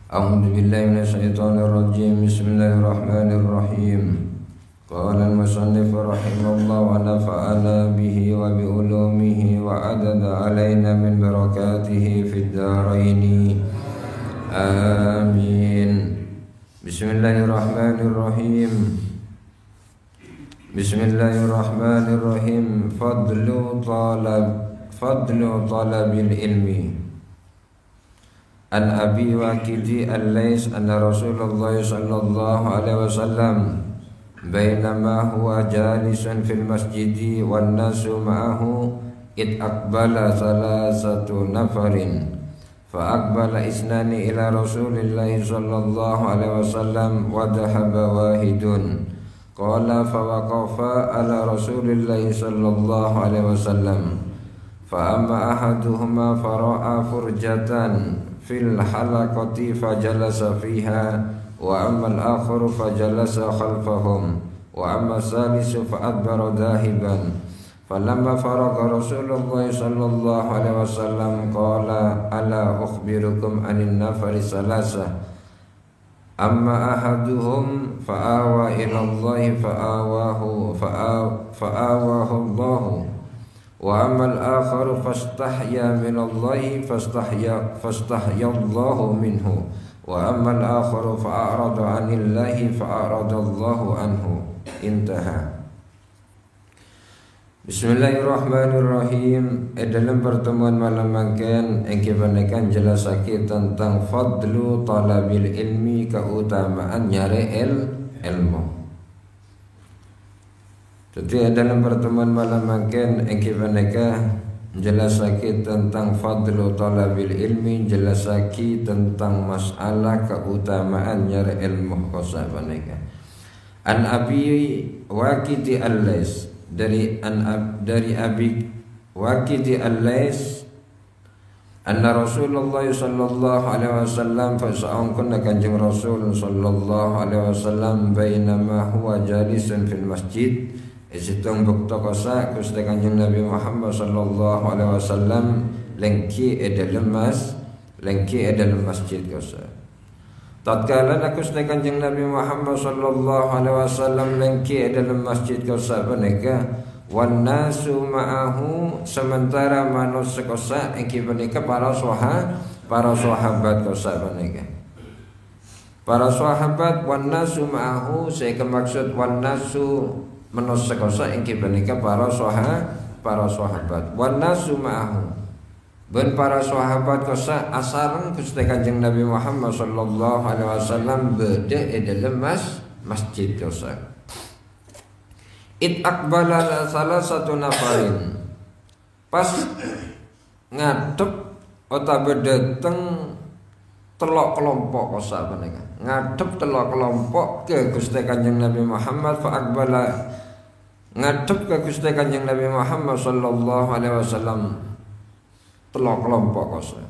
A'udzu billahi minasyaitonir rajim. Bismillahirrahmanirrahim. Qala al-musannif rahimahullah wa nafa'ana bihi wa bi ulumihi wa adada alaina min barakatihi fid dharain. Amin. Bismillahirrahmanirrahim. Bismillahirrahmanirrahim. Fadlu talabil ilmi. An Abi Waqidi al-Lais anna Rasulullah sallallahu alaihi wasallam bainama huwa jalisun fil masjidi wan nasu ma'ahu id aqbala salasatu nafarin fa aqbala isnani ila Rasulillah sallallahu alaihi wasallam wa dhahaba wahidun qala fa waqafa ala Rasulillah sallallahu alaihi wasallam fa amma ahaduhuma fara'a furjatan fil halaqati fajalasa fiha wa amma al-akharu fajalasa khalfahum wa amma salisu fa'adbara dahiban falamma faragha Rasulullah sallallahu alaihi wasallam qala ala ukhbirukum anin nafari salasa amma ahaduhum fa'awa ila Allah fa'awahu Allah wa amal akharu fastahya min Allah fastahya Allah minhu wa amal akharu fa'arada anillahi fa'arada Allah anhu. Intaha. Bismillahirrahmanirrahim. Dalam pertemuan malam mangken engke panekan jelasake tentang fadlu talabil ilmi, keutamaan nyari ilmu. Jadi dalam pertemuan malam mungkin engke paneka jelasake tentang fadlu talabil ilmi, jelasake tentang masalah keutamaan nyari ilmu kosa paneka. An Abi Waqidi al-Lais dari Abi Waqidi al-Lais anna Rasulullah sallallahu alaihi wasallam fasa'un kanjeng Rasul sallallahu alaihi wasallam bainama huwa jalisun fil masjid isitung bukta kosa Gusti Kanjeng Nabi Muhammad sallallahu alaihi wasallam lengki dalam masjid kosa. Tatkala Gusti Kanjeng Nabi Muhammad sallallahu alaihi wasallam lengki dalam masjid kosa paneka wan nasu ma'ahu, sementara manusia kosa engki paneka para sahabat kosa paneka. Para sahabat wan nasu ma'ahu, saya maksud wan nasu manusia kosa engke panika para sahabat wan nasu ma'ahu ben para sahabat kosa asareng Gusti Kanjeng Nabi Muhammad sallallahu alaihi wasallam bede dalam masjid kosa. It aqbala salah satu nafarin pas ngadep utawa dateng telok kelompok kosa panika ngadep telok kelompok ke Gusti Kanjeng Nabi Muhammad fa aqbala ngadep ke Gusti Kanjeng Nabi Muhammad sallallahu alaihi wasallam telok kelompok kosa.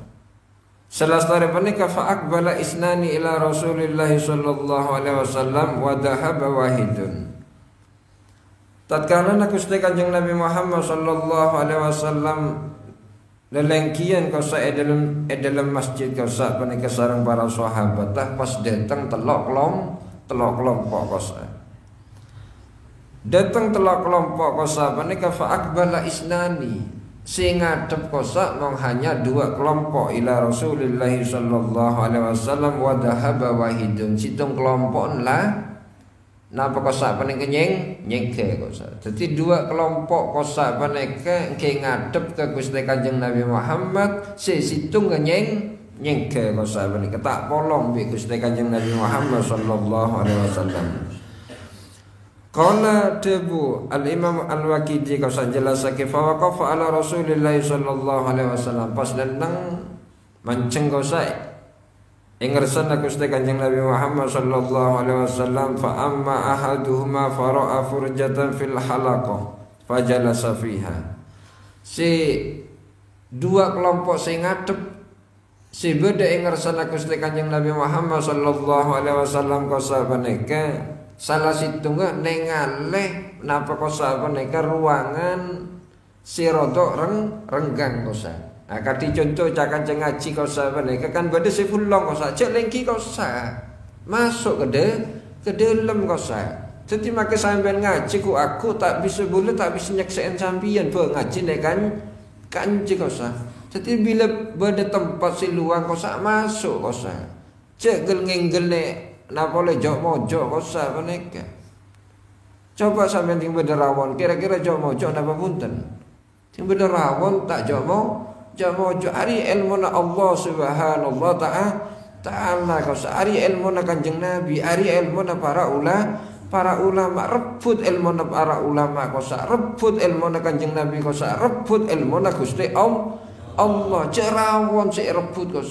Selastare panika fa aqbala isnani ila Rasulillah sallallahu alaihi wasallam wa dhahaba wahidun. Tatkala Gusti Kanjeng Nabi Muhammad sallallahu alaihi wasallam lelengkian kosa dalam masjid kosa panika sareng para sahabat pas datang telok kelompok kosa. Datang telok kelompok kosa panika fa aqbala isnani, sing ngadep kosa mong hanya dua kelompok ila Rasulillah sallallahu alaihi wasallam wa dhahaba wahidun, situng kelompok lah napa kosa panika nyengke kosa. Dadi dua kelompok kosa panika engke ngadep ke Gusti Kanjeng Nabi Muhammad, situng nyengke kosa panika tak polong bi Gusti Kanjeng Nabi Muhammad sallallahu alaihi wasallam. Qala debu al-Imam al-Waqidi kosa jelasake fa waqafa ala Rasulillah sallallahu alaihi wasallam pas nang manceng kosa ingersana Gusti Kanjeng Nabi Muhammad sallallahu alaihi wasallam fa amma ahaduhuma fara'a furjatan fil halaqah fajalasa fiha. Si dua kelompok sing ngadep si beda ingersana Gusti Kanjeng Nabi Muhammad sallallahu alaihi wasallam kosa paneka salah situngga nengaleh napa kosa paneka ruangan si rodok renggang kosa. Nah, kati contoh cakan ngaji kau sahabat kan bade sifulong kau sah, cek lengki kau sah, masuk ke dalam kau sah. Jadi maka sampean ngaji ku aku tak bisa boleh tak bisa nyaksikan sampean be ngaji nek kanji kau sah. Jadi bila bade tempat si luang kau sah masuk kau sah. Cek gel nek napa le jok mojok kau sah beneka. Coba sampean ting bederawon kira-kira jok mojok napa punten. Ting bederawon tak jok mojo ari ilmu na Allah subhanallah ta'ala kau ari ilmu na kanjeng Nabi ari ilmu na para ulama rebut ilmu na para ulama kau rebut ilmu na kanjeng Nabi kau rebut ilmu na Gusti Allah cerawon si rebut kau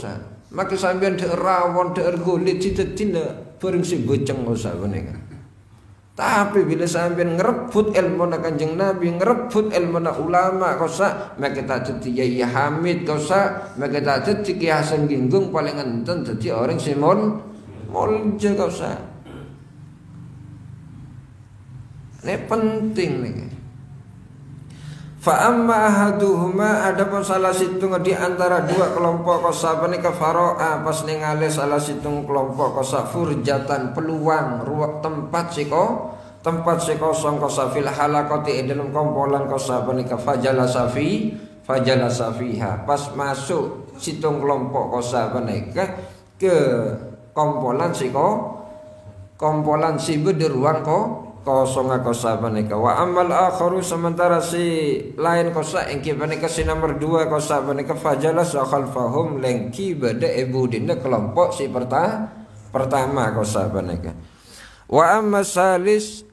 maka sampean dek rawon dek ergolit cita-cita bareng si boceng kau beneka. Tapi bila sampean ngerebut ilmu na kanjeng Nabi, ngerebut ilmu na ulama kau maka tak jadi Yai Hamid kau maka tak jadi Ki Hasan Ginggung paling enten jadi orang simon molje kau ini penting nih. Fa amma ahaduhuma adapun salah situng di antara dua kelompok kau menika faro'a pas ningali salah situng kelompok kau furjatan peluang ruang tempat si kosong kau fil halaqati dalam kumpulan kau menika fajala safiha pas masuk situng kelompok kau menika ke kumpulan si bederuang kosong menika wa amal akharu sementara si lain kosa engki menika si nomor 2 kosa menika fajala khalfahum lengki bada ibudina kelompok si pertama kosa menika wa amma salis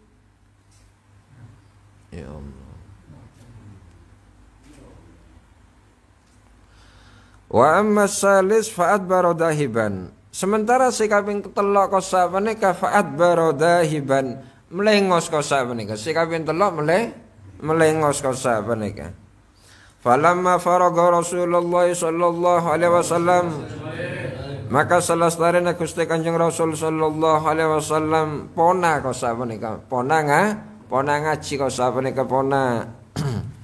ya Allah wa amma salis fa'ad baradahiban sementara si kaping telok kosa menika fa'ad baradahiban melengos kosa menika si kaping telok melengos kosa menika falamma faraga Rasulullah sallallahu alaihi wasallam maka selestarena Gusti Kanjeng Rasul sallallahu alaihi wasallam pona kosa menika pona ngaji kosa menika pona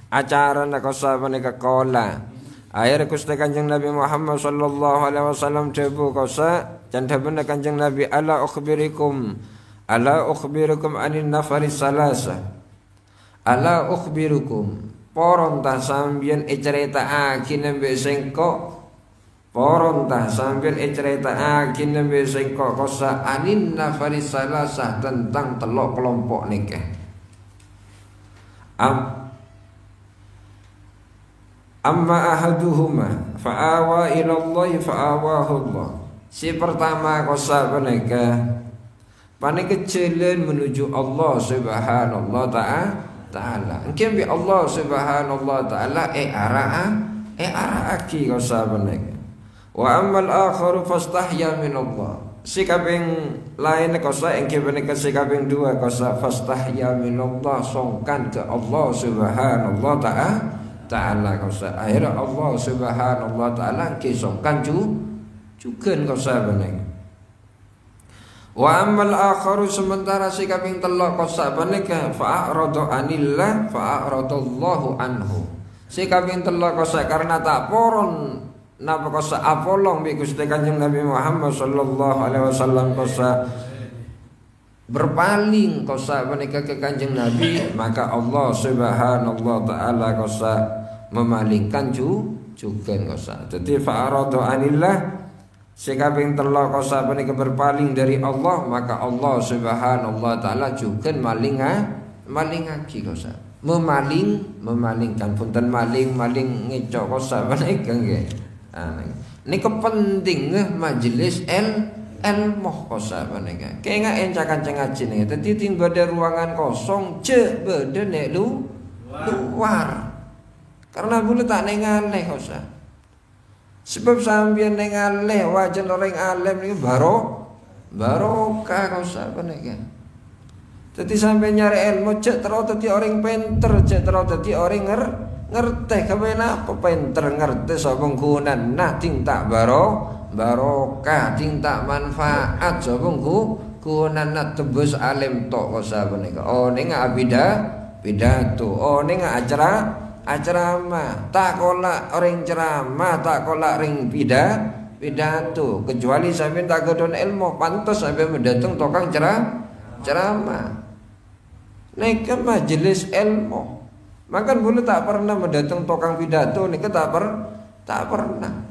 acara kosa menika kola akhir Gusti Kanjeng Nabi Muhammad sallallahu alaihi wasallam debu kosa jandaben Kanjeng Nabi ala ukhbirukum anin nafari salasa ala ukhbirukum poron tah sambian cerita akin nembe sengko poron tah sambian cerita akin nembe sengko kosa anin nafari salasa tentang telok kelompok nikah amma ahaduhuma fa'awa ilallahi fa'awahu Allah si pertama kosa menikah pane kecelen menuju Allah subhanallah ta'ala engke bi Allah subhanallah ta'ala araaki kosa menika wa ammal akharu fastahya min Allah si kaping lain kosa engke menika si kaping 2 kosa fastahya min Allah songkan ke Allah subhanallah ta'ala kosa akhirnya Allah subhanallah ta'ala engke songkan juga kosa menika wa ammal akharu sementara si kaping telok kosa menika fa'aradu anillah fa'aradallahu anhu si kaping telok kosa karena tak poron napa kosa apolong bi Gusti Kanjeng Nabi Muhammad sallallahu alaihi wasallam kosa berpaling kosa menika ke Kanjeng Nabi maka Allah subhanallah ta'ala kosa memalingkan juga kosa jadi fa'aradu anillah si kaping telok kosa menika berpaling dari Allah maka Allah subhanallah ta'ala juga malingaki kosa memalingkan punten maling ngecok kosa menika nggih ini kepenting majelis ilmu kosa menika kaya encakan ngaji nih dadi ting bade ruangan kosong cek bade nek luar karena boleh tak nengaleh kosa sebab sampeyan ning alih wajan orang alim niki barokah kosa menika. Dadi sampeyan nyari ilmu cek terus dadi orang pinter, cek terus dadi orang ngerti kepen apa pinter ngerti sapa nggunan nah ting tak barokah ting tak manfaat sapa nggunan tebus alim tok kosa menika. Oh ning pidato, oh ning acara ceramah, tak kolak ring ceramah, tak kolak ring pidato, kecuali sampean tak gedon ilmu, pantas sampean mendatang tukang ceramah. Nek majelis ilmu, makan boleh tak pernah mendatang tukang pidato, nek tak pernah.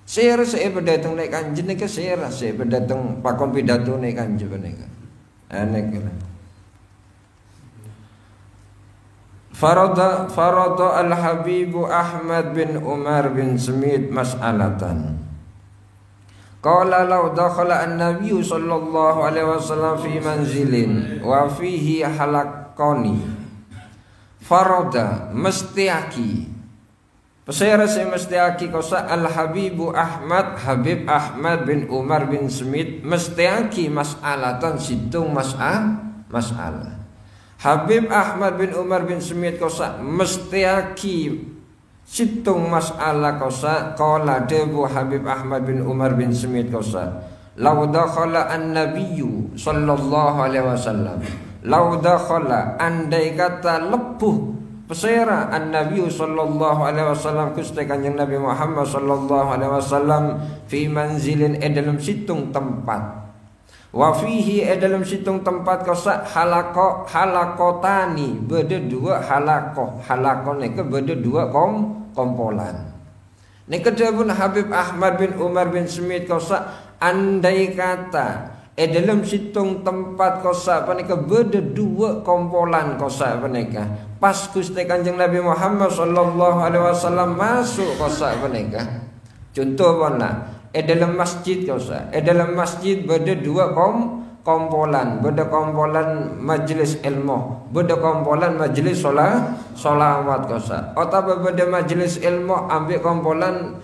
Saya berdatang nek kanjeng nek saya berdatang pakon pidato nek kanjeng nek. Nek Farada al-Habibu Ahmad bin Umar bin Smith mas'alatan. Qala law dakhala an-nabiy sallallahu alaihi wasallam fi manzilin wa fihi halaqani. Farada mestiaki. Pesera se mestiaki kosa al-Habibu Habib Ahmad bin Umar bin Smith mestiaki mas'alatan situng mas'alah. Habib Ahmad bin Umar bin Smith kosa mestiaki situng masalah kosa qala debu Habib Ahmad bin Umar bin Smith kosa law dakhala an-nabiyyu sallallahu alaihi wasallam law dakhala andai kata lepuh pesera an-nabiyyu sallallahu alaihi wasallam Gusti Kanjeng Nabi Muhammad sallallahu alaihi wasallam fi manzilin dalam situng tempat wa fihi dalam situng tempat kosa halakotani beda dua halako neke beda dua kompolan. Neke pun Habib Ahmad bin Umar bin Smith kosa andai kata dalam situng tempat kosa paneka beda dua kompolan kosa paneka pas Gusti Kanjeng Nabi Muhammad sallallahu alaihi wasallam masuk kosa paneka contoh mana dalam masjid kosa dalam masjid beda dua kompolan beda kompolan majlis ilmu beda kompolan majlis solawat kosa atau beda majlis ilmu ambil kompolan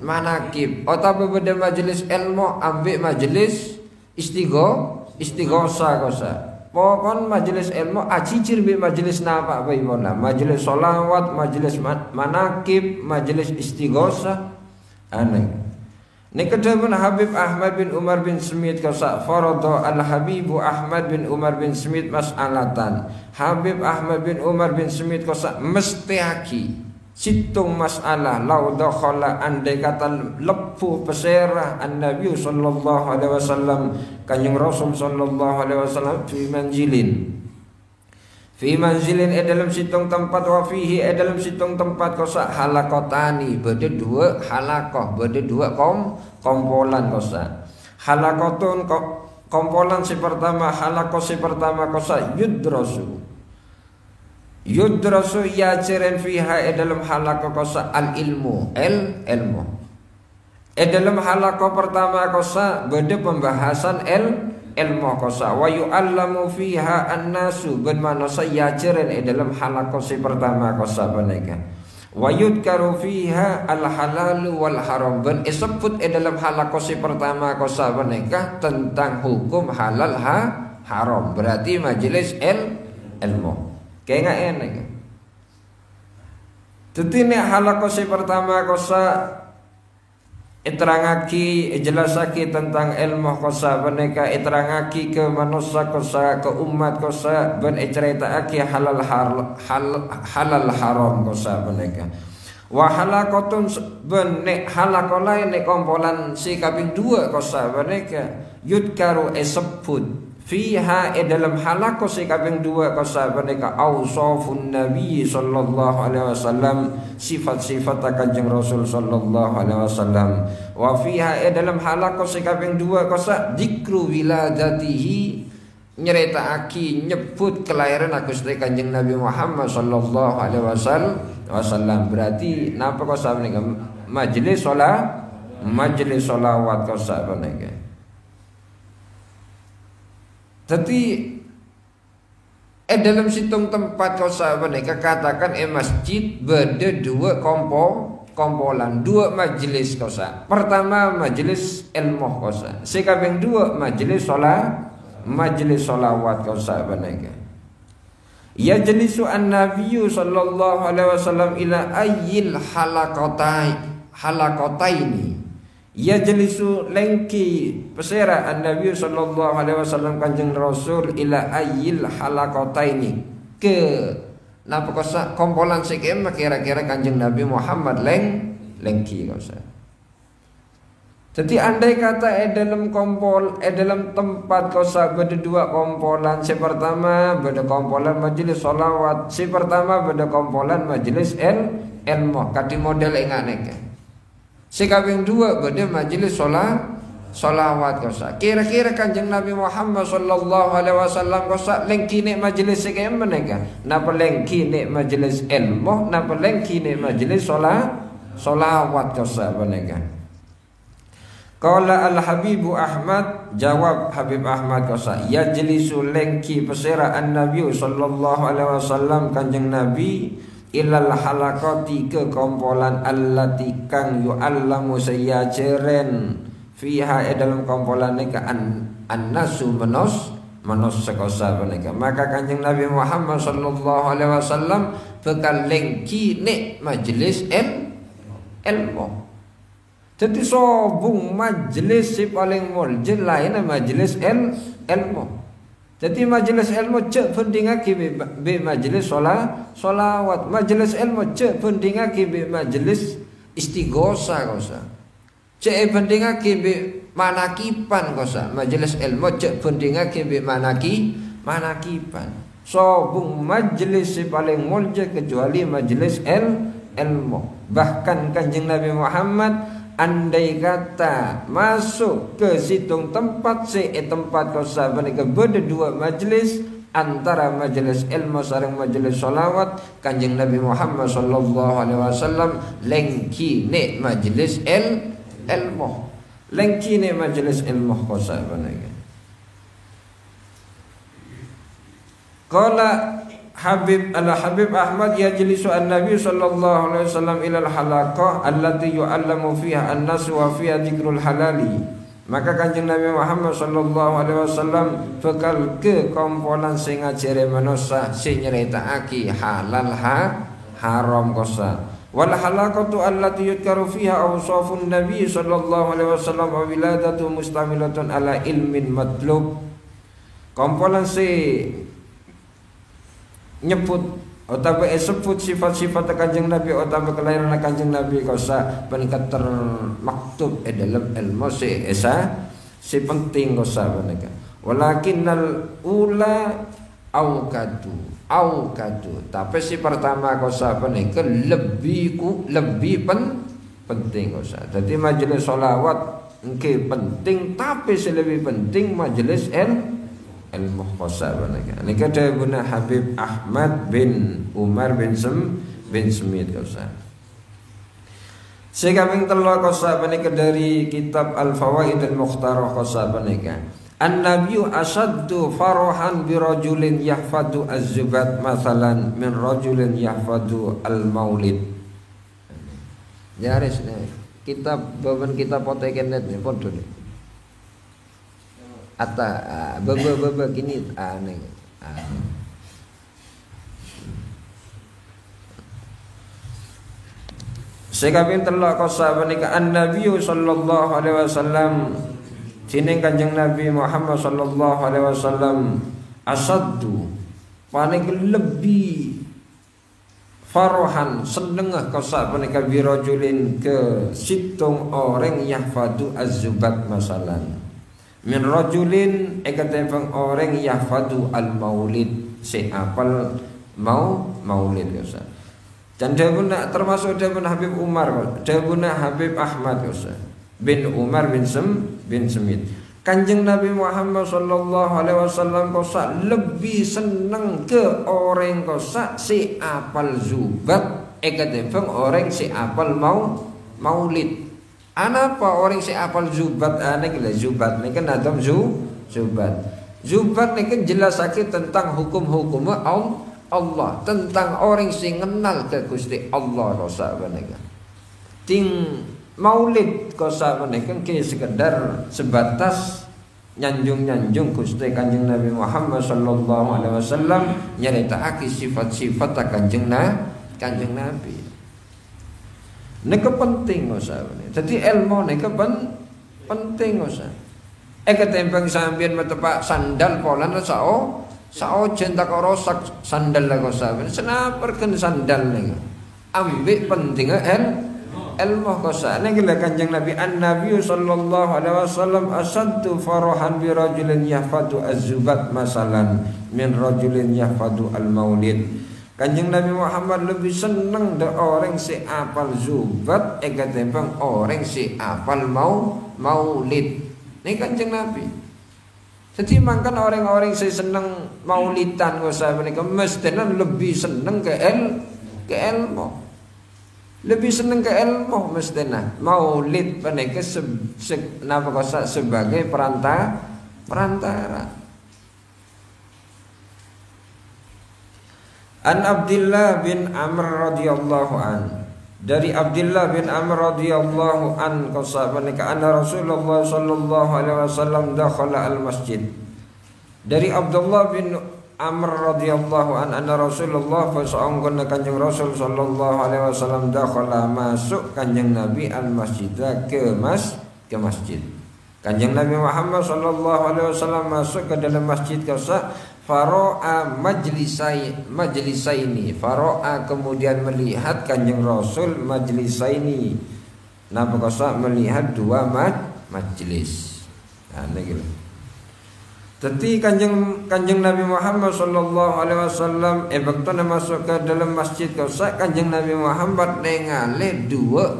manakib atau beda majlis ilmu ambil majlis istighosa kosa pokon majlis ilmu acicir bi majlis napa baimona majlis solawat majlis manakib majlis istighosa aneh. Nikadamun Habib Ahmad bin Umar bin Smith kosa farada al-Habibu Ahmad bin Umar bin Smith mas'alatan. Habib Ahmad bin Umar bin Smith kosa mestiaki situng masalah lau dakhala andai kata lepuh pesera an-Nabi sallallahu alaihi wasallam Kanjeng Rasul sallallahu alaihi wasallam fi manzilin dalam situng tempat wa fihi dalam situng tempat kosa halakotani beda dua halakoh beda dua kompolan kosa halakotun kompolan si pertama halakoh si pertama kosa yudrasu yajirin fiha dalam halakoh kosa ilmu dalam halakoh pertama kosa beda pembahasan ilmu kosa wa yu'allamu fiha an-nasu ben manusia yajirin dalam halakoh si pertama kosa paneka wa yudkaru fiha al-halalu wal haram ben disebut dalam halakoh si pertama kosa paneka tentang hukum halal haram berarti majelis ilmu kayak enggak enak tetine halakoh si pertama kosa iterangaki jelasaki tentang ilmu kosa beneka iterangaki ke manusia kosa ke umat kosa ben ceritaaki halal haram kosa beneka wa halakotun ben nek halakon lain nek kompolan si kaping dua kosa beneka yudkaru sebut fiha dalam halako si kaping dua kosa beneka ausafun nabi sallallahu alaihi wasallam sifat-sifat Kanjeng Rasul sallallahu alaihi wasallam wa fiha dalam halako si kaping dua kosa dzikru wiladatihi nyeritaaki nyebut kelahiran Gusti Kanjeng Nabi Muhammad sallallahu alaihi wasallam berarti napa kosa beneka majelis solawat kosa beneka. Jadi dalam situng tempat kau sahabat mereka katakan masjid beda dua kompolan dua majelis kau sah. Pertama majelis ilmu kau sah. Sekabeng dua majelis solawat kau sahabat mereka. Ya jelisu an-nabiyyu sallallahu alaihi wasallam ila ayyil halaqataini. Ya jelisu lengki pesera an-Nabi sallallahu alaihi wasallam Kanjeng Rasul ila ayyil halaqataini ke napa kosa kompolan sikem kira-kira Kanjeng Nabi Muhammad lengki kosa. Jadi andai kata dalam dalam tempat kosa beda dua kompolan. Si pertama beda kompolan majelis solawat. Si pertama beda kompolan majelis ilmu. Kati model ingat. Si kaping dua beda majelis solawat kosa. Kira-kira Kanjeng Nabi Muhammad sallallahu alaihi wasallam kosa lengki nek majelis sekian menega. Napa lengki nek majelis ilmu, napa lengki nek majelis solawat kosa menega. Qala al-Habibu Ahmad, jawab Habib Ahmad kosa, yajlisu lengki pesera an-Nabi sallallahu alaihi wasallam Kanjeng Nabi ilal halaqati ke kompolan allati kang yu'allamu sayajeren fiha dalam kompolan nika an-nasu menos sekosa menika. Maka Kanjeng Nabi Muhammad sallallahu alaihi wasallam bekal lengki nek majelis ilmu. Jadi sobung majelis si paling muljil lain majelis ilmu. Jadi majelis ilmu cek pendingaki be majelis solawat. Majelis ilmu cek pendingaki be majelis istighosa kosa. Cek pendingaki be manakipan kosa. Majelis ilmu cek pendingaki be manakipan. Sobung majelis si paling muljil kecuali majelis ilmu. Bahkan Kanjeng Nabi Muhammad andai kata masuk ke situng tempat tempat kosa menika beda dua majlis antara majelis ilmu sareng majelis solawat Kanjeng Nabi Muhammad sallallahu alaihi wasallam lengki nek majelis ilmu lengki nek majelis ilmu kosa menika. Qala Habib Ahmad yajlisu an-Nabi sallallahu alaihi wasallam ila al-halaqah allati yu'allamu fiha an-nas wa fiha dzikrul halali. Maka Kanjeng Nabi Muhammad sallallahu alaihi wasallam bekal ke kompolan sing ngajere manusa sing nyeritakake halal haram kosa. Wal halaqatu allati yudkaru fiha awsafun Nabi sallallahu alaihi wasallam wa wiladatu mustamilatun ala ilmin matlub. Kompolan nyebut atau sebut sifat-sifat Kanjeng Nabi atau kelahiran Kanjeng Nabi kosa peningkat termaktub dalam ilmu si penting kosa peningkat. Walakinnal ula aukadu tapi si pertama kosa peningkat lebih penting kosa. Jadi majelis solawat engke penting tapi lebih penting majelis ilmu kosa menika. Nika dawuhna Habib Ahmad bin Umar bin Smith kosa. Sekaping telu kosa menika dari kitab Al-Fawaid Al-Mukhtarah kosa menika. An-nabiyyu asaddu farahan bi rajulin yahfadu az-zubat masalan min rajulin yahfadu al-maulid. Jaris kitab baban kitab poteken net podo. Ata bebe gini aneh. Sekaping telok kosa menika an-Nabi sallallahu alaihi wasallam sining Kanjeng Nabi Muhammad sallallahu alaihi wasallam asaddu paling lebih farohan seneng kosa menika birajulin ke situng orang yahfadu az-zubat masalan min rajulin ekatepang orang yahfadu al-maulid si apal maulid kosa. Dan dawuhna termasuk dawuhna Habib Umar, dawuhna Habib Ahmad kosa bin Umar bin Smith. Kanjeng Nabi Muhammad sallallahu alaihi wasallam kosa lebih seneng ke orang kosa si apal zubat ekatepang orang si apal maulid. Anapa orang si apal zubat gila zubat ini kan adam zubat ini kan jelasake tentang hukum-hukum Allah tentang orang si kenal ke Gusti Allah kosa menika. Ting maulid kosa menika ke sekedar sebatas nyanjung Gusti Kanjeng Nabi Muhammad sallallahu alaihi wasallam nyeritakake sifat-sifat Kanjeng Nabi. Nika penting kosa. Jadi ilmu nika penting kosa. Ketempeng sampeyan metepak sandal polan Saojen tak rosak sandal lah kau sahabat. Senaperkan sandal nih. Ambil pentingnya ilmu kau sahabat. Ini gila kanjeng Nabi. An-Nabi sallallahu alaihi wasallam asaddu farahan bi rajulin yahfadu az-zubat masalan min rajulin yahfadu al-maulid. Kanjeng Nabi Muhammad lebih senang dah orang si apal zubat ketimbang orang si apal maulid. Ini kanjeng Nabi. Jadi makan orang-orang si senang maulidan kau sahabat mereka mestinya lebih senang ke ilmu. Lebih senang ke ilmu mestinya. Maulid mereka sebagai perantara. An Abdullah bin Amr radhiyallahu an. Dari Abdullah bin Amr radhiyallahu an qasabanika anna Rasulullah sallallahu alaihi wasallam dakhala al-masjid. Dari Abdullah bin Amr radhiyallahu an anna Rasulullah fasa'angkana kanjeng Rasul sallallahu alaihi wasallam dakhala masuk kanjeng Nabi al-masjid ke masjid. Kanjeng Nabi Muhammad sallallahu alaihi wasallam masuk ke dalam masjid kausa faro'a majlisaini. Faro'a kemudian melihat kanjeng Rasul majlisaini. Napa kausa melihat dua majlis. Nah gitu. Tetapi kanjeng Nabi Muhammad sallallahu alaihi wasallam waktu masuk ke dalam masjid kausa kanjeng Nabi Muhammad nengale dua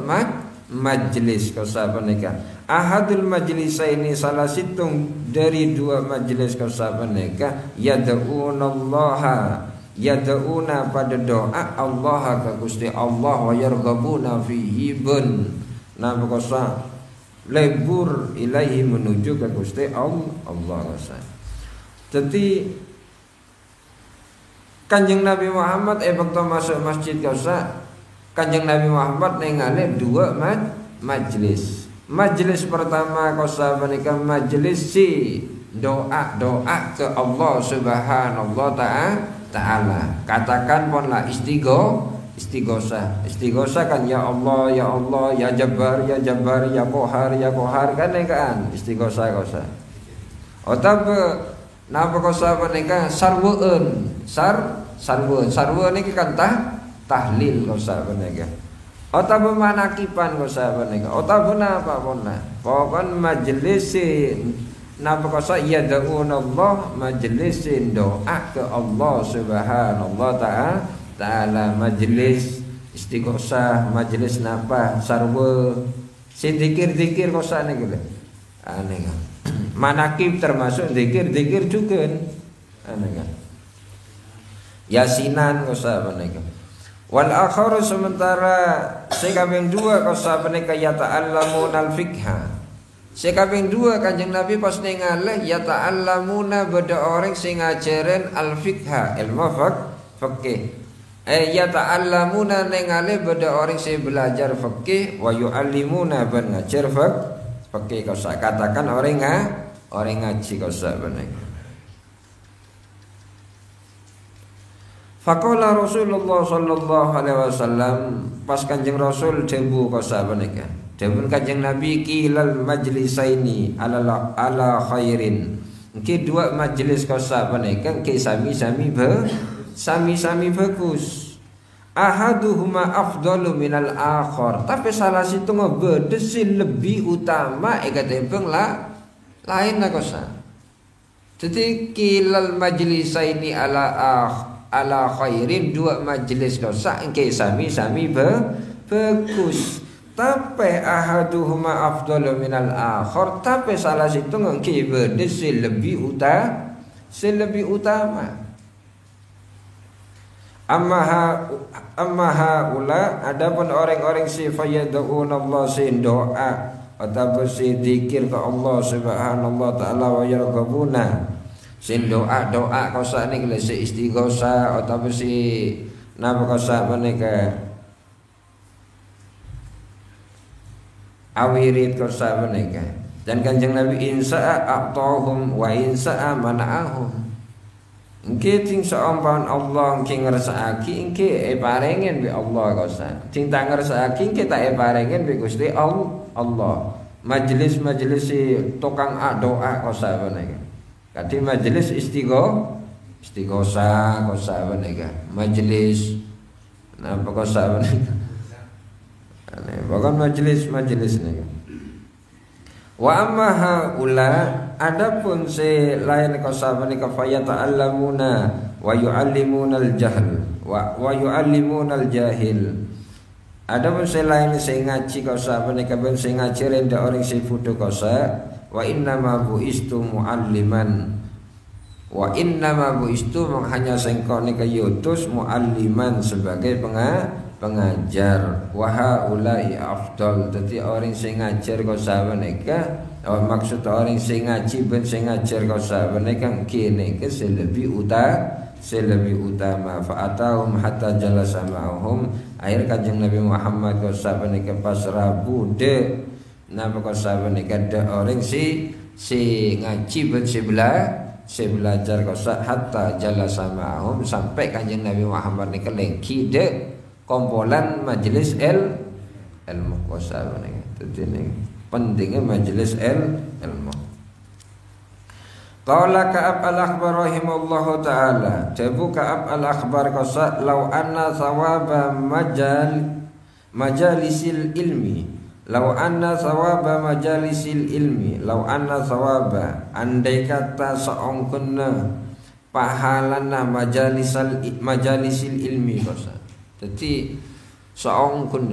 majlis kausa panika. Ahadul majlisaini salah situng dari dua majlis kausa panika yad'una pada doa Allah ka Gusti Allah wa yarghabuna fihi bun. Nah kausa lebur ilahi menuju ke Gusti Allah rasa. Jadi kanjeng Nabi Muhammad waktu masuk masjid kausa kanjeng Nabi Muhammad nengale dua majlis. Majlis pertama kausa menika majlis si doa ke Allah Subhanahu taala. Katakan ponlah istighosa kan ya Allah ya Jabbar ya Qahar kan istighosa kausa. Otab napa kausa menika sarweun niki kan tahlil kausa menika. Otab manakipan kausa menika. Otab napa ponna? Pokon majlisin napa kausa yad'una Allah majlisin doa ke Allah Subhanahu taala majlis istighosah majlis napa sarwa zikir kausa niku lho. Aneh kan. Manakib termasuk zikir juga. Aneh kan. Yasinan kausa menika. Wal akharu sementara sekabeng dua kausa menika yata'allamuna al-fiqha. Sekabeng dua kanjeng Nabi pas ningale yata'allamuna beda orang sing ngajaren al-fiqha ilmu fikih. Yata'allamuna ningale beda orang sing belajar fikih wa yu'allimuna ben ngajar fikih kausa katakan orang ngaji kausa menika. Faqala Rasulullah sallallahu alaihi wasallam pas kanjeng Rasul dembu kausa menika. Dempun kanjeng Nabi kilal majlisaini ala khairin. Engke dua majlis kausa menika engke sami-sami bagus. Ahaduhuma afdalu minal akhar. Tapi salah situ ngebedesi lebih utama ketimbang lain kausa. Jadi kilal majlisaini ala khairin dua majlis kausa engke sami-sami bagus. Tapi ahaduhuma afdalu minal akhar. Tapi salah situ engke bedesi lebih utama. Amma haula adapun orang-orang si fayad'una Allah sin doa atau si zikir ke Allah Subhanahu taala wa yarghabuna sin doa kausa niki si istighosa atau si napa kausa menika awirid kausa menika. Dan kanjeng Nabi insa'a a'tahum wa insa'a mana'ahum. Engke ting saampan Allah engke ngersakake engke parengen be Allah kausa. Ting tak ngersakake engke tak parengen be Gusti Allah. Majelis si tukang doa kausa menika. Kadi majelis Istighosa kosa menika. Majelis. Napa kosa menika? Bahkan majelis nika. Wa amma haula adapun se lain kosa menika fayata'allamuna wa yu'allimuna al-jahl wa yu'allimuna al-jahil. Adapun se lain se ngaji kosa menika ben se ngaji renda orang se fudo kosa wa inna ma buistu mualliman wa inna ma buistu hanya sengko nika yutus mualliman sebagai pengajar wa haula'i afdal. Dadi orang sing ngajar kok saweneka maksud orang sing ngaji ben sing ngajar kok saweneka kene ke lebih utama fa atahum hatta jalasa ma'hum. Akhir Kanjeng Nabi Muhammad kok saweneka pas rabu de napa kok saweneka de orang si ngaji ben si belajar kok hatta jalasa ma'hum sampai Kanjeng Nabi Muhammad nika lengki de kompolan majelis ilmu kosa menika. Dadi pentingnya majelis ilmu. Qala Ka'ab al-Akhbar rahimallahu taala, Abu Ka'ab al-Akhbar qasa law anna thawaba majalisil ilmi law anna thawaba andai kata saongkeuna pahalana majalisil ilmi qasa. Jadi saongkun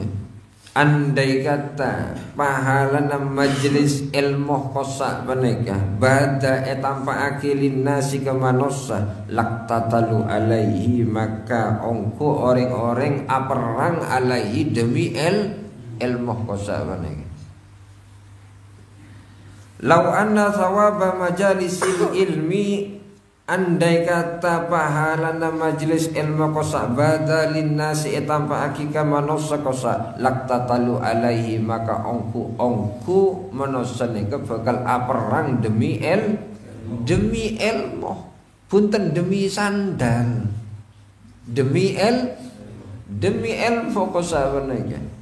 andai kata pahalana majelis ilmu kosa menika bada etampa akilin nasi kemanosa laktatalu alaihi maka ongko orang-orang aperang alaihi demi ilmu kosa menika. Lau anna thawaba majalisil ilmi andai kata pahalana majlis ilmu kosa badalin nasi etampa akika manosa kosa laktatalu alaihi maka ongku manosa nika bakal aperang demi ilmu punten demi sandal demi ilmu kosa menika.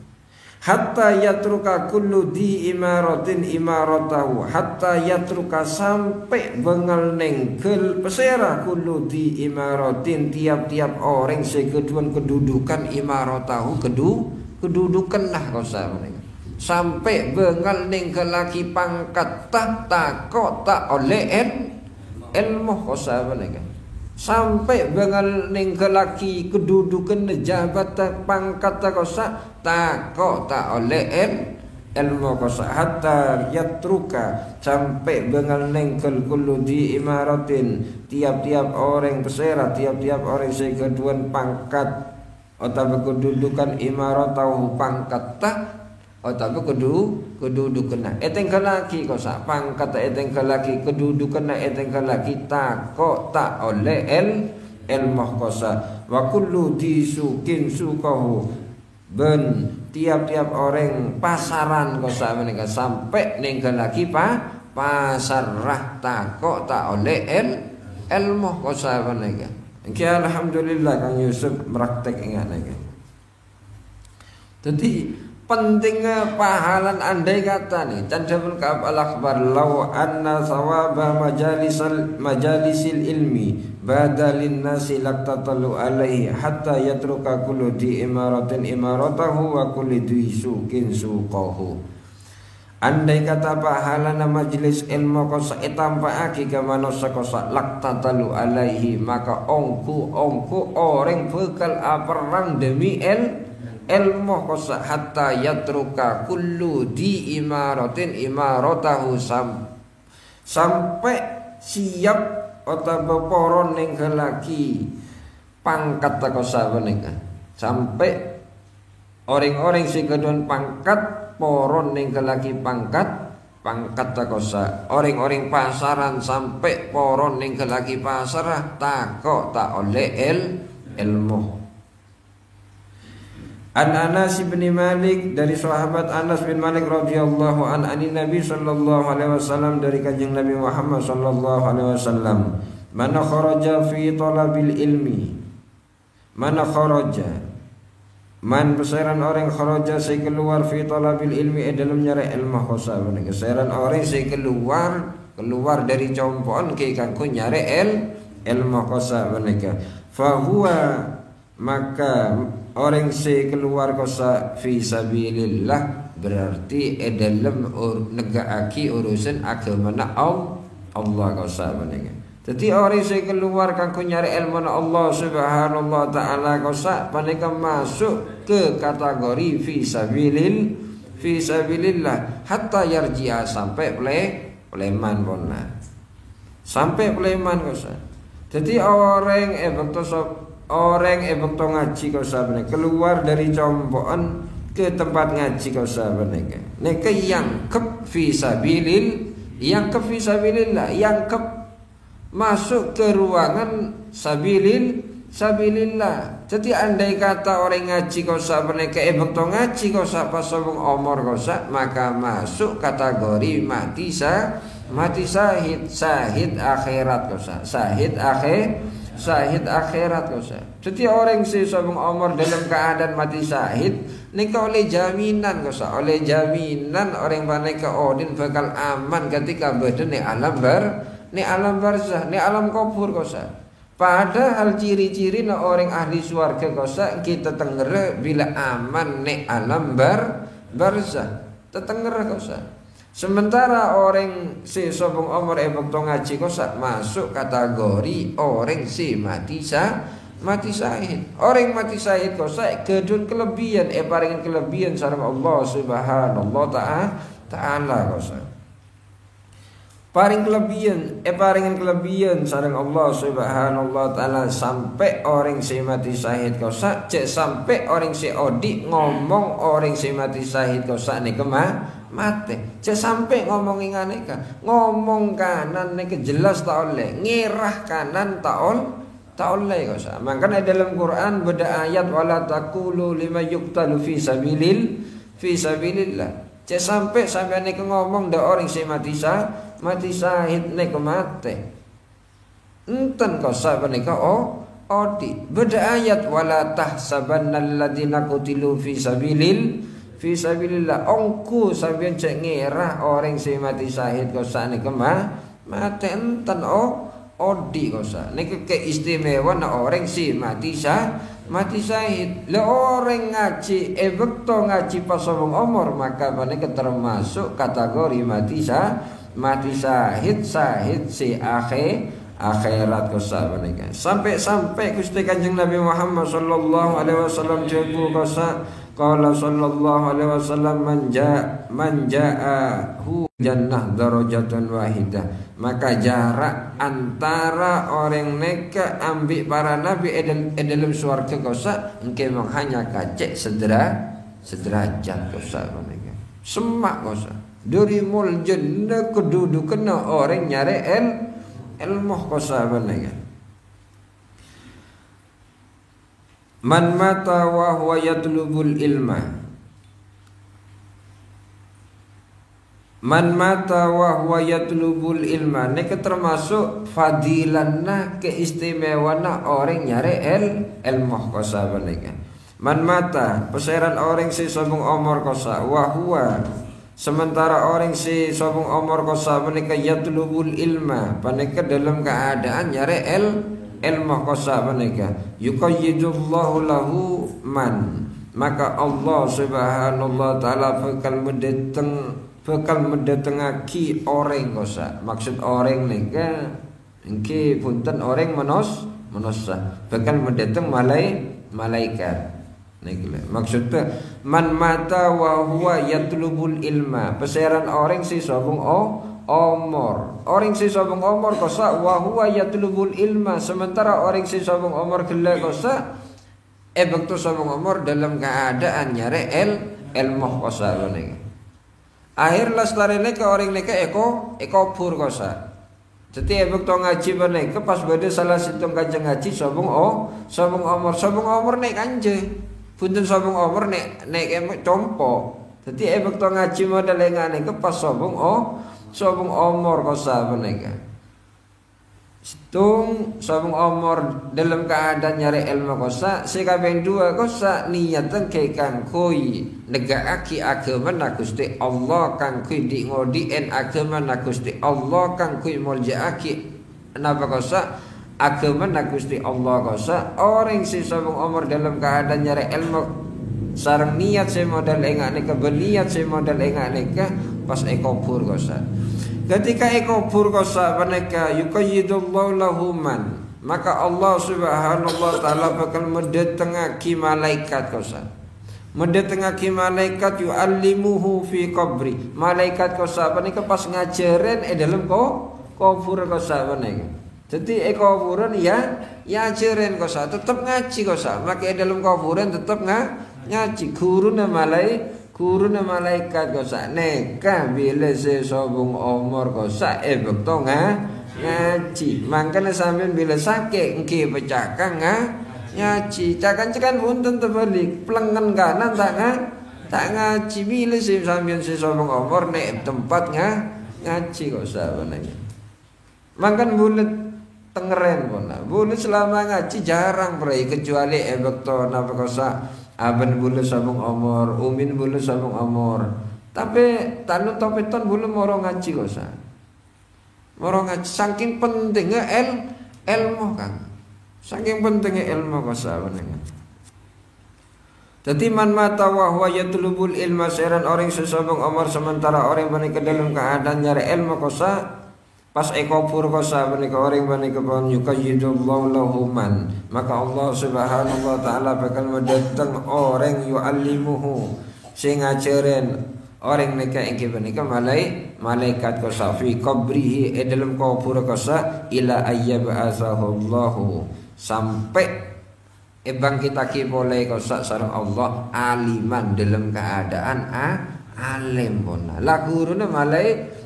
Hatta yatruka kullu di imaratin imaratahu hatta yatruka sampai bengal nengkel pesera kullu di imaratin tiap-tiap orang sekeduan kedudukan imaratahu kedudukan lah kosa mereka sampai bengal nengkel laki pangkat tak oleh ilmu kosa mereka sampai bengal nengkel laki kedudukan jabatan pangkat kosa tak oleh ilmu kosa hatta yatruka sampai bengal nengkel kullu di imaratin tiap-tiap orang pesera tiap-tiap orang sekeduan pangkat atau kedudukan imaratahu pangkat tak atau kedudukan eteng laki kosa pangkat eteng laki kedudukan eteng laki tak oleh ilmu kosa wa kullu di sukin sukahu ben tiap-tiap orang pasaran kosa menika sampai ninggal lagi pasar rah tak oleh ilmu kosa menika. Iki alhamdulillah Kang Yusuf praktek ingat nika. Jadi pentingnya pahalan andai kata nih Candabul Ka'ab al-Akhbar law anna thawaba majalisil ilmi badalin nasi laktatalu alaihi hatta yatruka kullu di imaratin imaratahu wa kulli di sukin suqahu. Andai kata pahalana majlis ilmu kosa etampa aki ke manusia kosa laktatalu alaihi maka ongku orang bekal aperang demi ilmu kosa hatta yatruka kullu di imaratin imaratahu sampai siap atau beporon ning laki pangkat kosa menika sampai orang-orang sing kedon pangkat poron ning laki pangkat kosa orang-orang pasaran sampai poron ning laki pasar tak oleh ilmu. An Anas bin Malik dari sahabat Anas bin Malik radhiyallahu an anin Nabi sallallahu alaihi wasallam dari kanjeng Nabi Muhammad sallallahu alaihi wasallam man kharaja fi talabil ilmi man kharaja man besaran orang kharaja saya keluar fi talabil ilmi dalam nyari ilmu khosa besaran orang saya keluar dari compoan ke kanggo nyari ilmu kosa menika. Fahuwa maka orang si keluar kosa fi sabilillah berarti dalam negaaki urusan agama Allah kosa menika. Jadi orang yang keluar kanggo nyari ilmu Allah Subhanahu wa taala kosa panika masuk ke kategori fi sabilillah hatta yarji'a sampai pleman ponna. Sampai pleman kosa. Jadi orang bekto ngaji kosa menika keluar dari compokan ke tempat ngaji kosa menika. Nek yang ke fi sabilillah yang ke masuk ke ruangan sabilillah. Jadi andai kata orang ngaji kosa mereka bekto ngaji kosa pas sobong omor kosa maka masuk kategori mati syahid akhirat kosa syahid akhirat kosa. Jadi orang si sobong omor dalam keadaan mati syahid nika oleh jaminan kosa oleh jaminan orang paneka odin bakal aman ketika badan ni alam barzah, ni alam kubur kosa. Padahal ciri-ciri na orang ahli swarga kosa kita tengere bila aman ni alam barzah. Tetengere kosa. Sementara orang si sobong omor bekto ngaji kosa masuk kategori orang si mati syahid. Orang mati syahid kosa kedun kelebihan paringin kelebihan sareng Allah Subhanahu wa taala kosa. Paringin kelebihan sareng Allah Subhanahu wa taala sampai orang si mati syahid kosa cek sampai orang si odi ngomong orang si mati syahid kosa nika mate cek sampai ngomong inganeka ngomong kanan nika jelas tak oleh ngirah kanan tak oleh kosa. Makanya dalam Quran beda ayat wala taqulu lima yuqtalu fi sabilillah cek sampai nika ngomong da orang si mati syahid nek mate enten kosa menika odi beda ayat wala tahsabannal ladina qutilu fi sabilillah ongku sampeyan cek ngerah orang sing mati syahid kosa nek mate enten odi kosa nek keistimewaan orang sing mati syahid le orang ngaji bekto ngaji pas sobong umur maka menika termasuk kategori mati syahid si akhirat kosa menika. Sampai Gusti Kanjeng Nabi Muhammad sallallahu alaihi wasallam jebu kosa qala sallallahu alaihi wasallam manja'ahu jannah darajatun wahidah. Maka jarak antara orang neka ambil para nabi dalam surga kosa engke hanya kacek sederajat kosa menika. Semak kosa dari mul jannah kedudukan orang nyari ilmu kosa menika. Man mata wa huwa yatlubul ilma. Man mata wa huwa yatlubul ilma nek termasuk fadilanna keistimewaanna orang nyari ilmu kosa menika. Man mata peseran orang si sobong omor kosa wa huwa sementara orang si sobong omor kosa menika yatlubul ilma panika dalam keadaan nyari ilmu kosa menika yuqayyidullahu lahu man maka Allah Subhanahu wa taala bakal mendatengaki orang kosa. Maksud orang nika engke punten orang manusia bakal mendateng malaikat. Maksudnya man mata wa huwa yatlubul ilma peseran orang si sobong omor orang si sobong omor kosa wa huwa yatlubul ilma sementara orang si sobong omor gele kosa bekto sobong omor dalam keadaan nyare ilmu kosa menika. Akhir lastarene ke orang neka eko pur kosa. Jadi bekto ngaji menika pas bade salah situng kanjeng ngaji sobong omor nek kanje punten sobong omor nek compo. Jadi bekto ngaji model ngene ke pas sobong omor kosa menika. Situng sobong omor dalam keadaan nyari ilmu kosa sekabeh dua kosa niatan ke kangkui negaaki agama na Gusti Allah kangkui di ngodien agama na Gusti Allah kangkui muljaaki napa kosa agama Gusti Allah kosa orang si sabung umur dalam keadaan nyari ilmu sareng niat si modal engak nikah berniat si modal engak nikah pas ekobur kosa ketika ekobur kosa mereka yuqayyidullahu lahuman maka Allah subhanahu wa ta'ala bakal mendatangaki malaikat kosa mendatangaki malaikat yu'allimuhu fi qabri malaikat kosa mereka pas ngajarin dalam kubur kosa mereka jadi kuburan ya ajarin kosa tetap ngaji kosa maka dalam kuburan tetap ngaji guruna malaikat kosa neka bila sesobung umur kosa bekto ngaji makanya sambil bila sakit engke pecahkan ngaji cakan punten terbalik pelengan kanan tak ngaji bila sambil sesobung umur nek tempat ngaji kosa benarnya makan bulat tengeren pun bulat selama ngaji jarang berai kecuali bekto napa kosa aben bulat sabung umur umin bulat sabung umur tapi tanu topeton bulat moro ngaji kosa moro ngaji saking pentingnya ilmu kan saking pentingnya ilmu kosa benarnya jadi man mata wa huwa yatlubul ilma seran orang sesabung umur sementara orang menika dalam keadaan nyari ilmu kosa pas ekobur kosa menika orang menika pun yuqayyidullahu lahuman maka Allah subhanahu wa ta'ala bakal mendatang orang yu'allimuhu sing ngajarin orang nika engke menika malaikat kosa fi qabrihi dalam kubur kosa ila ayyab'atsahullahu sampai bangkitake boleh kosa sareng Allah aliman dalam keadaan alim pun lah gurune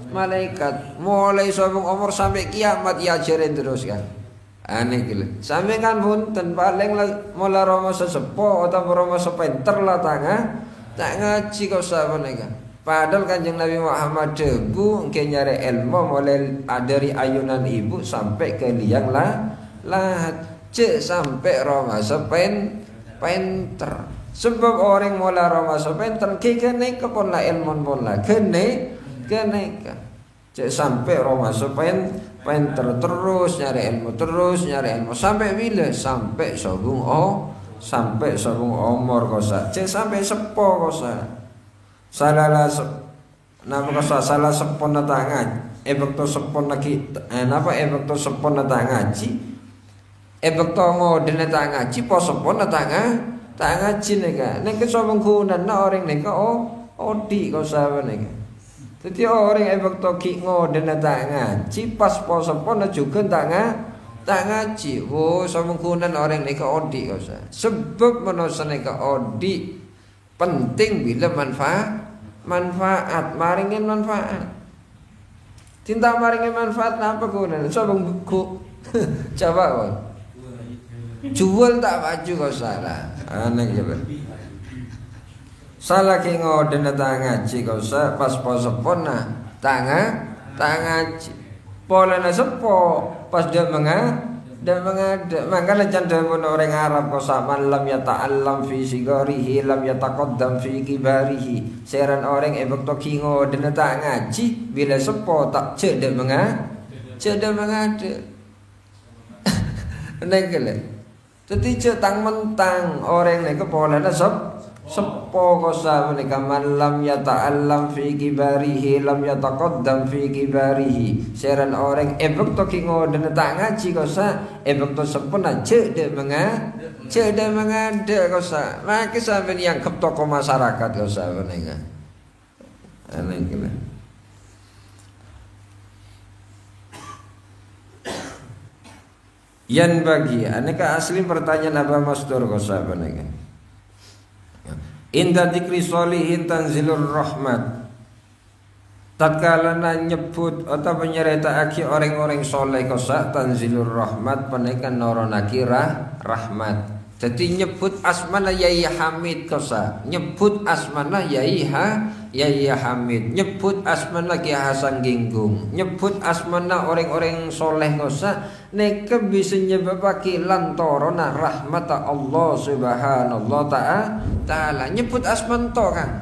malaikat mulai sabung umur sampai kiamat ya ajarin terus kan aneh gila sampai kan punten paling mula romo sesepo atau romo sepenter lah tak ngaji kau sahabat kan padahal kanjeng Nabi Muhammad debu engke nyari ilmu mulai dari ayunan ibu sampai ke liang lahat cek sampai romo sepenter sebab orang mula romo sepenter kene kepon lah ilmu pun lah kene cek sampai Roma penter terus nyari ilmu sampai bila sampai sabung umur kosa cek sampai sepo kosa salah sepon tangan bekto sepon lagi bekto sepon ngaji bekto ngoden ngaji po sepon ngaji neka sabung kunan orang neka odi kosa neka jadi orang waktu ki ngoden tak ngaji pas poso pun juga tak ngaji. Semungkunan orang nika odi kosa. Sebab menosa nika odi penting bila manfaat maringin manfaat. Cinta maringin manfaat apa guna? Sabung buku coba kon. Jual tak baju kau salah. Aneh je. Salah ki ngoden tak ngaji kau sa pas poso pona tak ngaji pola na sepo pas dia mengada makanya canda pun orang Arab kau sa man lam yata'allam fi sigarihi lam yataqaddam fi kibarihi seran orang ebek to ki ngoden tak ngaji bila sepo tak cedek mengada negele jadi cetang mentang orang ni kepola na sepo kosa menika man lam yata'allam fi kibarihi lam yataqaddam fi kibarihi seran orang ebek to ki ngoden tak ngaji kosa ebek to sepena cedek mengada kosa maka sampeyan yang kep toko masyarakat kosa menika aneh kene yan bagi aneka asli pertanyaan apa masdur kosa menika inda dzikri sholihin tanzilur rahmat tatkala nyebut atau menyeritaake orang-orang soleh kosa tanzilur rahmat penekan noronaki rahmat jadi nyebut asmana yai hamid kosa nyebut asmana yai hamid nyebut asmana Ki Hasan Ginggung nyebut asmana orang-orang soleh kosa neka bisa nyebabake lantorona rahmat Allah subhanahu ta'ala nyebut asman to kan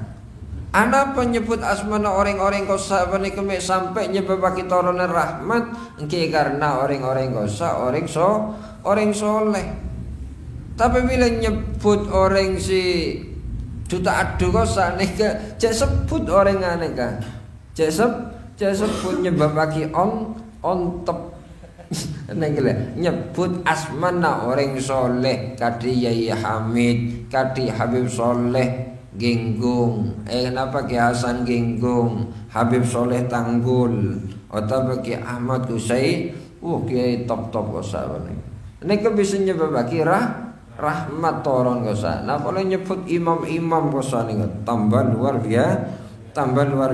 Ana penyebut asmana orang-orang kosa panika mek sampai nyebabake torone rahmat engke karena orang-orang kosa orang soleh. Tapi bila nyebut orang si juta adu kosa nika cek sebut orang aneka. Cek sebut nyebabake ontep. Nek nyebut asmana orang soleh kadi Yai Hamid, kadi Habib Soleh Genggung, kenapa Ki Hasan Genggung, Habib Soleh Tanggul, atau Ki Ahmad Kusai, Kiai top kosa bani. Nek bisa nyebabake rahmat toron kosa. Nah kalau nyebut imam kosa nih tambah luar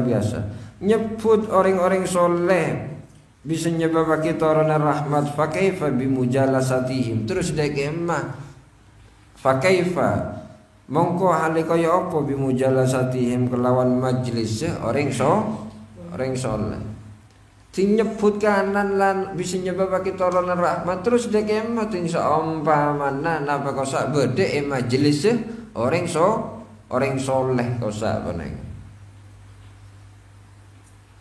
biasa. Nyebut orang-orang soleh bisa nyebabake toron rahmat. Fakaifa bimujalasatihim. Terus dia kemah. Fakaifa mongko hale kaya apa bimujalasatihim kelawan majlis orang soleh. Dinyebut kanan lan bisa nyebabake toronan rahmat terus dek emat insaumpamana napa kosak bedhe majlis orang soleh kosak paneng.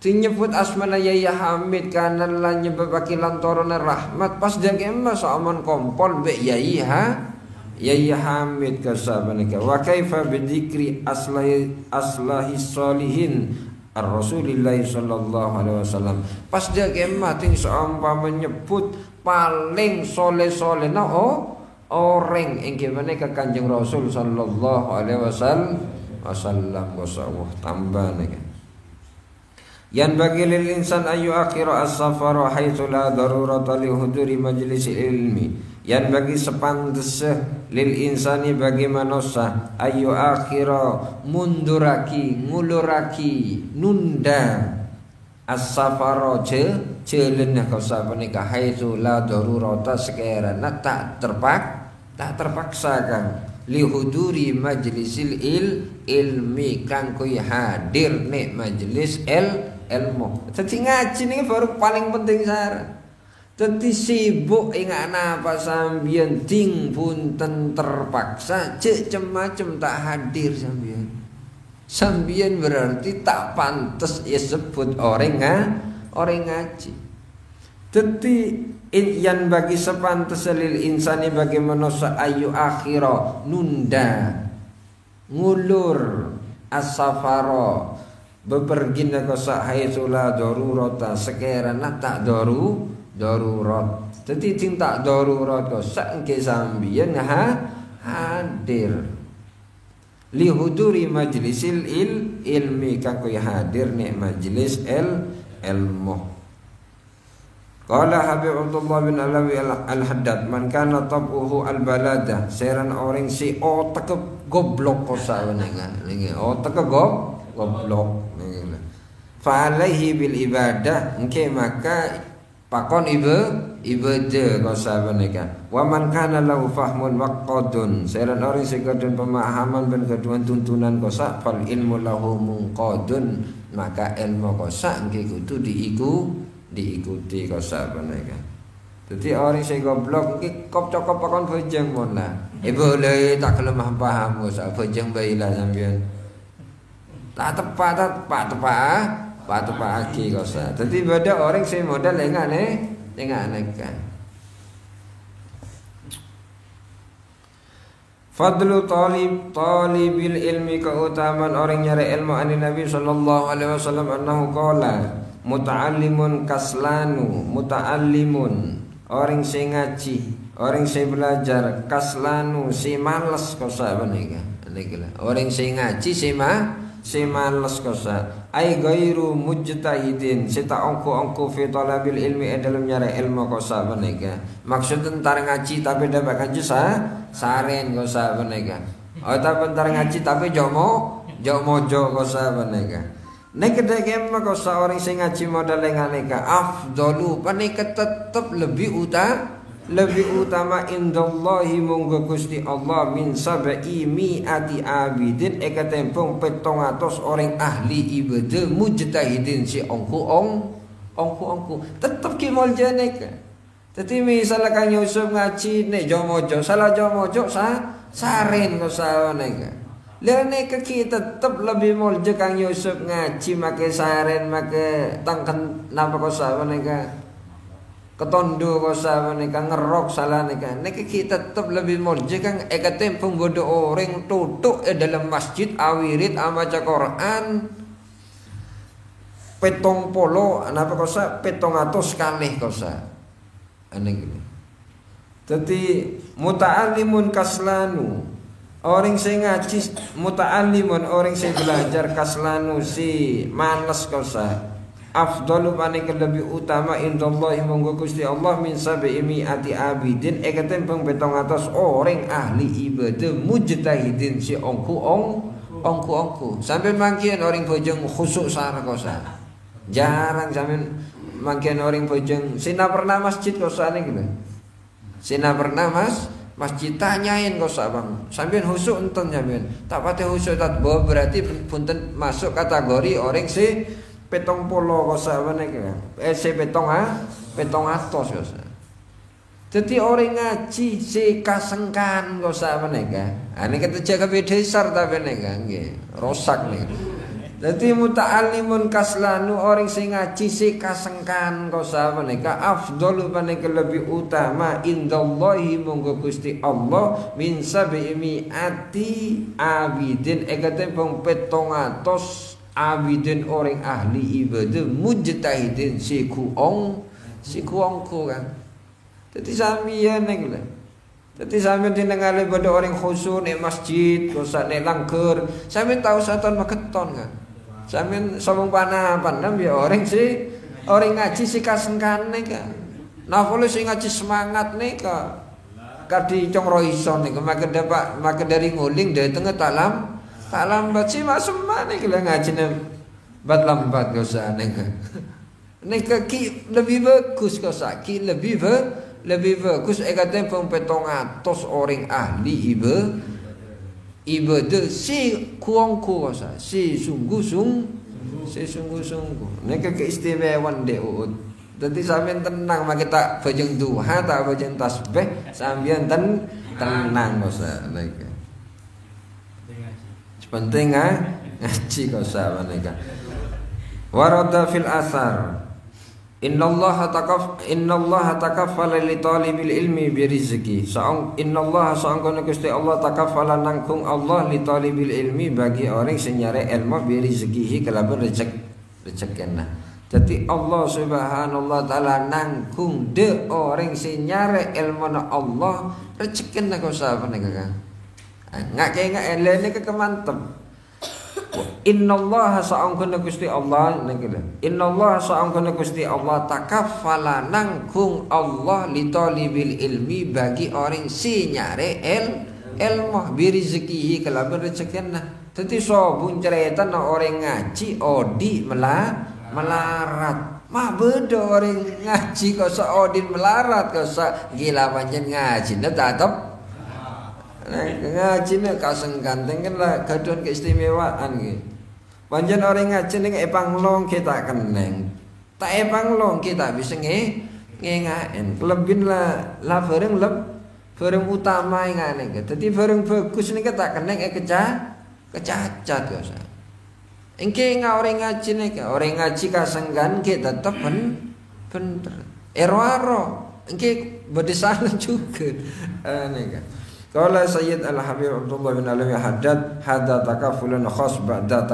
Dinyebut asmana Yai Hamid kanan lan nyebabake lan toronan rahmat pas dek emat saomon kompol mbek Yai Hamid kasabanika wa kaifa bidzikri aslahi sholihin Rasulullah sallallahu alaihi wasallam. Pas dia kemah ting seumpama menyebut paling soleh nah orang engke menika Kanjeng Rasul sallallahu alaihi wasallam wasawuh tambah nika. Yan bagi lil insan ayu akhira as-safar haitsu la darurata li huduri majlis ilmi. Yan bagi sepantes lil insani bagi manusia ayu akhira munduraki nguluraki nunda as-safara jelen kosa menika haitsu la darurata sekiranya tak terpaksa kang li huduri majlisil ilmi kang kuy hadir nek majlis ilmu. Jadi ngaji ini baru paling penting syarat. Jadi sibuk ingat apa sambian ting punten terpaksa cek cemacem tak hadir sambian berarti tak pantas ya sebut orang ngaji. Jadi yan bagi sepantas lil insani bagi manusia ayu akhira nunda ngulur as-safara bepergian ke sahaitula darurata sekiranya tak darurat. Jadi cinta darurat kau sangke sambian hadir li huduri majlisil ilmi kang koy hadir nek majlis ilmu. Qala Habib Abdullah bin Alawi al-Haddad man kana tabuhu al-balada seran orang si otak goblok kosa ninga otak goblok fa alaihi bil ibadah engke maka pakon ibadah kosa menika. Wa man kana lahu fahmun waqadun seran orang sing kedun pemahaman ben kedun tuntunan kosa fal ilmu lahu munqadun maka ilmu kosa engke kudu diikuti kosa menika. Dadi orang sing goblok engke kop-kop pakon bojeng mon lah. Boleh tak kelemah paham kosa bojeng bae lah sampean. Tak tepat aki kosa. Jadi beda orang sing modal engane kan. Fadlu talibil ilmi keutamaan orang nyari ilmu ani Nabi sallallahu alaihi wasallam annahu qala muta'allimun kaslanu muta'allimun orang sing ngaji orang sing belajar kaslanu si males kosa menika. Orang sing ngaji si males kosa ai gairu mujtahidin sita ongko fi talabil ilmi dalam nyari ilmu kosa menika. Maksud entar ngaji tapi dapat kanjeng saren kosa menika. Atau entar ngaji tapi jomo kosa menika. Nek kedeke kosa orang sing ngaji modal nganeka afdalu panika tetep lebih utama indallahi munggo Gusti Allah min sabai mi'ati abidin eka tempung 700 orang ahli ibadah mujtahidin si ongku tetep ki moljane ka. Dadi misal Kang Yusuf ngaji nek jomojo salah jomojo saren ko sawane ka. Lene kaki tetep lebih mulje Kang Yusuf ngaji make saren make tangken napa kosa menika ketondo kosa menika ngerok salah nika nek kita tetep lebih mulje Kang tempung bodo orang tutuk dalam masjid awirit amaca Quran petong polo napa kosa 700 kalih kosa ane gini. Dadi muta'allimun kaslanu orang sing ngaji muta'allimun orang sing belajar kaslanu si malas kosa afdalu paning lebih utama indallahi monggo Gusti Allah min sabi'i ati abidin ketempung 700 orang ahli ibadah mujtahidin si ongku sampai mangkian orang bojong khusuk sar kosa jarang sampean mangkian orang bojong sina pernah masjid kosa gitu sina pernah masjid tanyain kok bang sampean husuk enten sampean tak pate husuk tak berarti punten masuk kategori orang si petong polo kosa menika si petong atos kosa jadi orang ngaji si kasengkan kosa menika ane kata jaga bedesar ta menika nggih rosak nih. Jadi muta'allimun kaslanu orang sing ngaji si kasengkan kosa menika afdalu panika lebih utama indallahi monggo Gusti Allah min sabi'i ati abidin ketempung 700 abidin orang ahli ibadah mujtahidin si kuongku kan. Jadi sampeyan nek lho. Jadi sampeyan dinengale pada orang khusyuk nek masjid kosa nek langgar sampeyan tahu satan maketon kan. Sampeyan somong panapan ya orang ngaji si kasengkane ka. Nafale sing ngaji semangat nika. Kadi cong roison nika maka dari nguling dari tengah tak lambat sih masuk mana kira ngaji bat lambat kosa nika. Nika ki lebih bagus kosa ki lebih bagus tempung 700 orang ahli ibadah si kuongku kosa si sungguh-sungguh nek keistimewaan deut dadi sampeyan tenang mak kita bajeng duha tak bajeng tasbih sampeyan tenang kosa nek penting ngaji kosa menika warada fil asar innallaha takaffala li talibil ilmi bi rizqi innallaha sa'angkana Gusti Allah takaffala nangkung Allah li talibil ilmi bagi orang sing nyare ilmu bi rizqihi kelaban rezekina. Jadi Allah Subhanahu wa taala nangkung de orang sing nyare ilmu Allah rezekina kosa menika ngake elene kemantep. Innallaha sa'angkana Gusti Allah innallaha sa'angkana Gusti Allah takaffala nangkung Allah li talibil ilmi bagi orang si nyare ilmu bi rezekihi kelaban rezekina. Dadi sobun cerita orang ngaji odi melarat mah beda orang ngaji kok odin melarat kok gila pancen ngaji tetep ngaji nek kasengkan tengen lah gadon keistimewaan nggih. Panjen orang ngaji ning epanglong kita keneng. Tak epanglong kita bisa ngengaen. Kelebin lah bareng utama ngene. Dadi bareng bagus ning tak keneng kecacat kosa. Engke orang ngaji nek orang ngaji kasengkan kita tetep bener. Ero engke bedesalan juga. Nek Qala Sayyid Al-Habib Abdullah bin Alawi Haddad hadza takafulun khas ba'da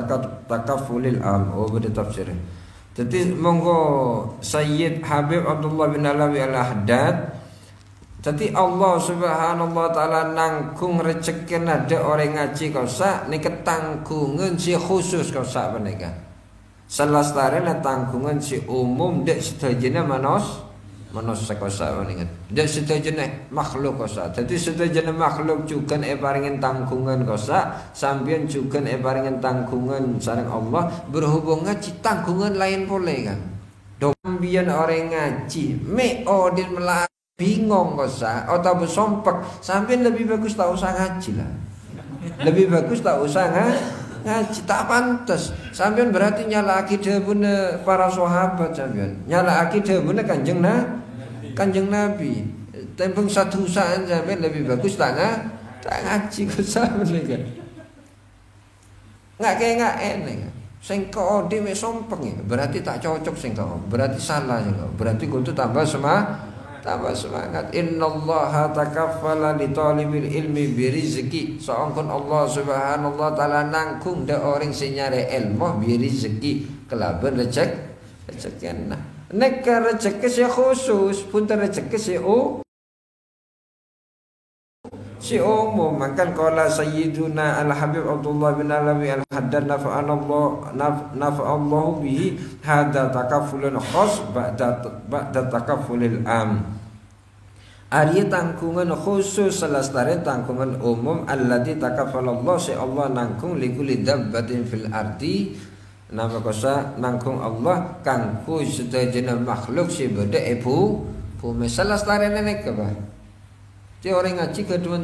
takafulil am. Oh beda tafsir. Jadi monggo Sayyid Habib Abdullah bin Alawi Al-Haddad. Jadi Allah Subhanahu wa taala nanggung rezekin ada orang ngaji kosa niki tanggungan si khusus kosa menika. Salastarene tanggungan si umum dek sedajene manusia kosa menika. Dek sedajene makhluk kosa. Jadi sedajene makhluk juga paringin tanggungan kosa, sampeyan juga paringin tanggungan sareng Allah berhubung ngaji tanggungan lain boleh kan. Dombian orang ngaji me odin melah bingung kosa atau besompek sampeyan lebih bagus tak usah ngaji lah. Lebih bagus tak usah ngaji tak pantas. Sampeyan berarti nyala akidah para sahabat sampeyan. Nyala akidah Kanjeng Nabi. Tempung satu saat sampeyan lebih bagus tak ngaji kosa menika. Ngak eneng. Sing kok dhewe sompeng ya, berarti tak cocok sing kok. Berarti salah sing kok. Berarti kudu tambah semangat. Innallaha takaffala li talibil ilmi birizqi. Saongkon Allah Subhanahu wa taala nangkung ndak orang sing nyare ilmu birizqi kelaban rezeki. Nah, nek rezeki sing khusus, punten rezeki si umum. Makan qala sayyiduna al-habib Abdullah bin Alawi al-Haddad nafa'allahu bihi hadza takaffulun khas ba'da takaffulil am. Ari tangkungan khusus selastare tangkungan umum allati takaffalallah si Allah nangkung likuli dabbatin fil ardi. Nama kosa nangkung Allah kanggo sedaya makhluk si beda bumi selastare nenek apa? Ti orang ngaji kedua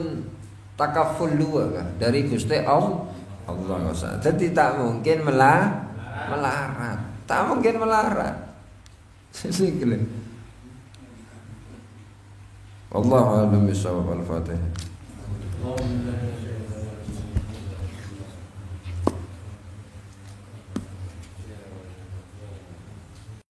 takaful dua kan dari Gusti Allah kosa. Jadi tak mungkin melarat. Tak mungkin melarat. Sikile. Wallahu a'lam bishawab. Al-Fatihah.